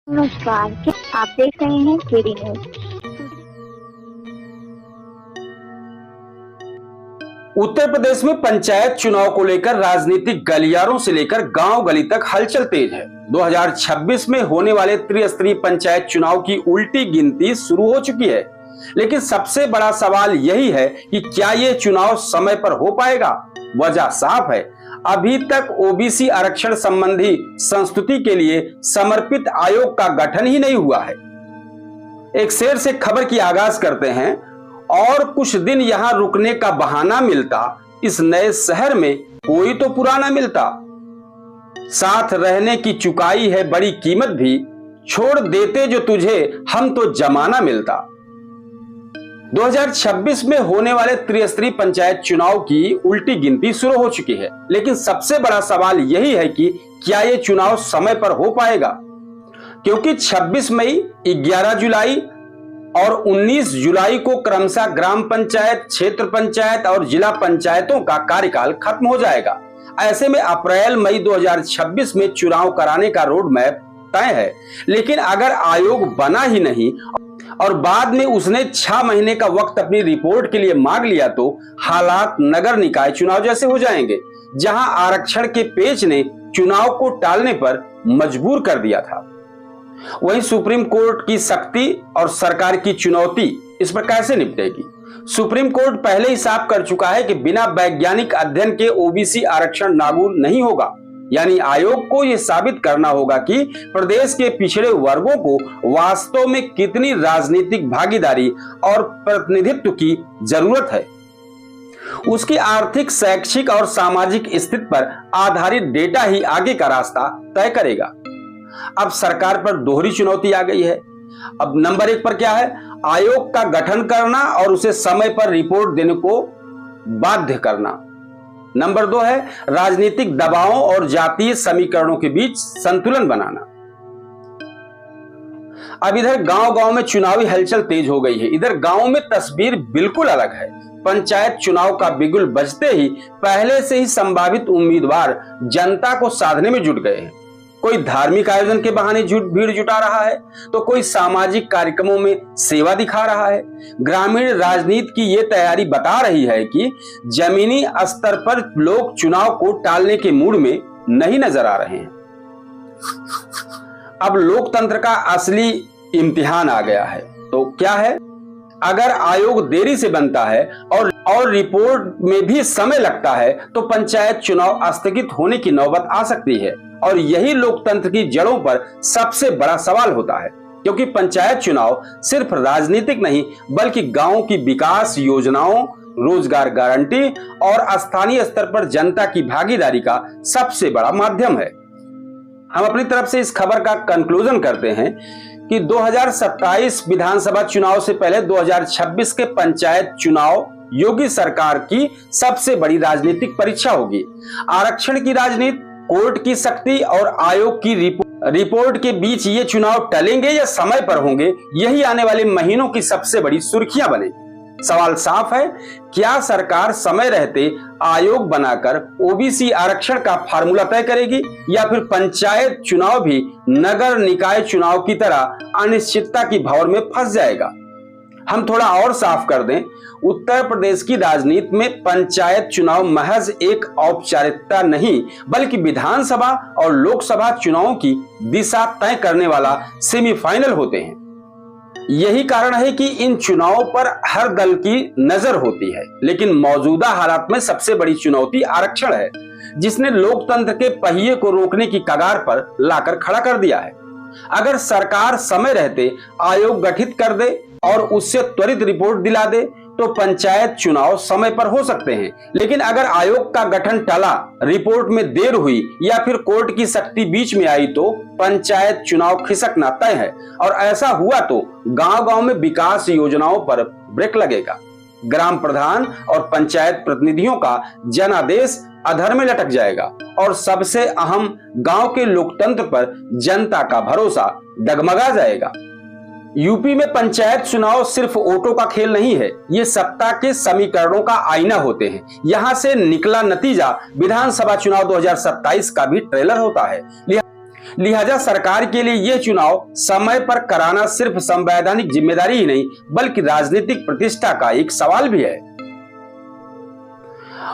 नमस्कार, क्या आप देख रहे हैं केडी न्यूज। उत्तर प्रदेश में पंचायत चुनाव को लेकर राजनीतिक गलियारों से लेकर गांव गली तक हलचल तेज है। 2026 में होने वाले त्रिस्तरीय पंचायत चुनाव की उल्टी गिनती शुरू हो चुकी है, लेकिन सबसे बड़ा सवाल यही है कि क्या ये चुनाव समय पर हो पाएगा। वजह साफ है, अभी तक ओबीसी आरक्षण संबंधी संस्तुति के लिए समर्पित आयोग का गठन ही नहीं हुआ है। एक शेर से खबर की आगाज करते हैं। और कुछ दिन यहां रुकने का बहाना मिलता, इस नए शहर में कोई तो पुराना मिलता। साथ रहने की चुकाई है बड़ी कीमत भी, छोड़ देते जो तुझे हम तो जमाना मिलता। 2026 में होने वाले त्रिस्तरीय पंचायत चुनाव की उल्टी गिनती शुरू हो चुकी है, लेकिन सबसे बड़ा सवाल यही है कि क्या यह चुनाव समय पर हो पाएगा, क्योंकि 26 मई, 11 जुलाई और 19 जुलाई को क्रमशः ग्राम पंचायत, क्षेत्र पंचायत और जिला पंचायतों का कार्यकाल खत्म हो जाएगा। ऐसे में अप्रैल मई 2026 में चुनाव कराने का रोड मैप तय है, लेकिन अगर आयोग बना ही नहीं और बाद में उसने 6 महीने का वक्त अपनी रिपोर्ट के लिए मांग लिया तो हालात नगर निकाय चुनाव जैसे हो जाएंगे, जहां आरक्षण के पेच ने चुनाव को टालने पर मजबूर कर दिया था। वहीं सुप्रीम कोर्ट की सख्ती और सरकार की चुनौती इस पर कैसे निपटेगी। सुप्रीम कोर्ट पहले ही साफ कर चुका है कि बिना वैज्ञानिक अध्ययन के ओबीसी आरक्षण लागू नहीं होगा, यानी आयोग को यह साबित करना होगा कि प्रदेश के पिछड़े वर्गों को वास्तव में कितनी राजनीतिक भागीदारी और प्रतिनिधित्व की जरूरत है। उसकी आर्थिक, शैक्षिक और सामाजिक स्थिति पर आधारित डेटा ही आगे का रास्ता तय करेगा। अब सरकार पर दोहरी चुनौती आ गई है। अब नंबर 1 पर क्या है? आयोग का गठन करना और उसे समय पर रिपोर्ट देने को बाध्य करना। नंबर 2 है राजनीतिक दबावों और जातीय समीकरणों के बीच संतुलन बनाना। अब इधर गांव-गांव में चुनावी हलचल तेज हो गई है। इधर गांव में तस्वीर बिल्कुल अलग है। पंचायत चुनाव का बिगुल बजते ही पहले से ही संभावित उम्मीदवार जनता को साधने में जुट गए हैं। कोई धार्मिक आयोजन के बहाने भीड़ जुटा रहा है, तो कोई सामाजिक कार्यक्रमों में सेवा दिखा रहा है। ग्रामीण राजनीति की ये तैयारी बता रही है कि जमीनी स्तर पर लोग चुनाव को टालने के मूड में नहीं नजर आ रहे हैं। अब लोकतंत्र का असली इम्तिहान आ गया है। तो क्या है? अगर आयोग देरी से बनता है और रिपोर्ट में भी समय लगता है, तो पंचायत चुनाव स्थगित होने की नौबत आ सकती है। और यही लोकतंत्र की जड़ों पर सबसे बड़ा सवाल होता है, क्योंकि पंचायत चुनाव सिर्फ राजनीतिक नहीं बल्कि गांव की विकास योजनाओं, रोजगार गारंटी और स्थानीय स्तर पर जनता की भागीदारी का सबसे बड़ा माध्यम है। हम अपनी तरफ से इस खबर का कंक्लूजन करते हैं कि 2027 विधानसभा चुनाव से पहले 2026 के पंचायत चुनाव योगी सरकार की सबसे बड़ी राजनीतिक परीक्षा होगी। आरक्षण की राजनीति, कोर्ट की सख्ती और आयोग की रिपोर्ट के बीच ये चुनाव टलेंगे या समय पर होंगे, यही आने वाले महीनों की सबसे बड़ी सुर्खियां बनेगी। सवाल साफ है, क्या सरकार समय रहते आयोग बनाकर ओबीसी आरक्षण का फार्मूला तय करेगी, या फिर पंचायत चुनाव भी नगर निकाय चुनाव की तरह अनिश्चितता की भंवर में फंस जाएगा। हम थोड़ा और साफ कर दें, उत्तर प्रदेश की राजनीति में पंचायत चुनाव महज एक औपचारिकता नहीं बल्कि विधानसभा और लोकसभा चुनावों की दिशा तय करने वाला सेमीफाइनल होते हैं। यही कारण है कि इन चुनावों पर हर दल की नजर होती है, लेकिन मौजूदा हालात में सबसे बड़ी चुनौती आरक्षण है, जिसने लोकतंत्र के पहिए को रोकने की कगार पर लाकर खड़ा कर दिया है। अगर सरकार समय रहते आयोग गठित कर दे और उससे त्वरित रिपोर्ट दिला दे तो पंचायत चुनाव समय पर हो सकते हैं, लेकिन अगर आयोग का गठन टला, रिपोर्ट में देर हुई या फिर कोर्ट की सख्ती बीच में आई तो पंचायत चुनाव खिसकना तय है। और ऐसा हुआ तो गांव-गांव में विकास योजनाओं पर ब्रेक लगेगा। ग्राम प्रधान और पंचायत प्रतिनिधियों का जनादेश अधर में लटक जाएगा और सबसे अहम गांव के लोकतंत्र पर जनता का भरोसा डगमगा जाएगा। यूपी में पंचायत चुनाव सिर्फ वोटों का खेल नहीं है, ये सत्ता के समीकरणों का आईना होते हैं। यहां से निकला नतीजा विधानसभा चुनाव 2027 का भी ट्रेलर होता है। लिहाजा सरकार के लिए यह चुनाव समय पर कराना सिर्फ संवैधानिक जिम्मेदारी ही नहीं बल्कि राजनीतिक प्रतिष्ठा का एक सवाल भी है।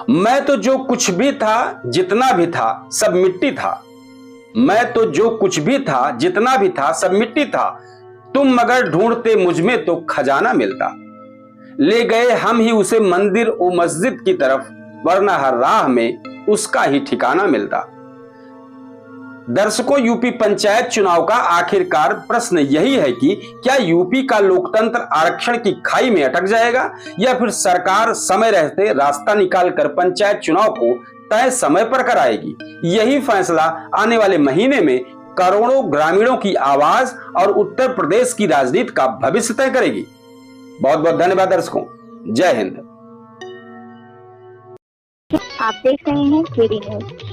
मैं तो जो कुछ भी था जितना भी था सब मिट्टी था, मैं तो जो कुछ भी था जितना भी था सब मिट्टी था, तुम मगर ढूंढते मुझ में तो खजाना मिलता, ले गए हम ही उसे मंदिर ओ मस्जिद की तरफ, वरना हर राह में उसका ही ठिकाना मिलता। दर्शकों, यूपी पंचायत चुनाव का आखिरकार प्रश्न यही है कि क्या यूपी का लोकतंत्र आरक्षण की खाई में अटक जाएगा या फिर सरकार समय रहते रास्ता निकालकर पंचायत चुनाव को तय समय पर कराएगी। यही फैसला आने वाले महीने में करोड़ों ग्रामीणों की आवाज और उत्तर प्रदेश की राजनीति का भविष्य तय करेगी। बहुत बहुत धन्यवाद दर्शकों, जय हिंद। आप देख रहे हैं केडी न्यूज।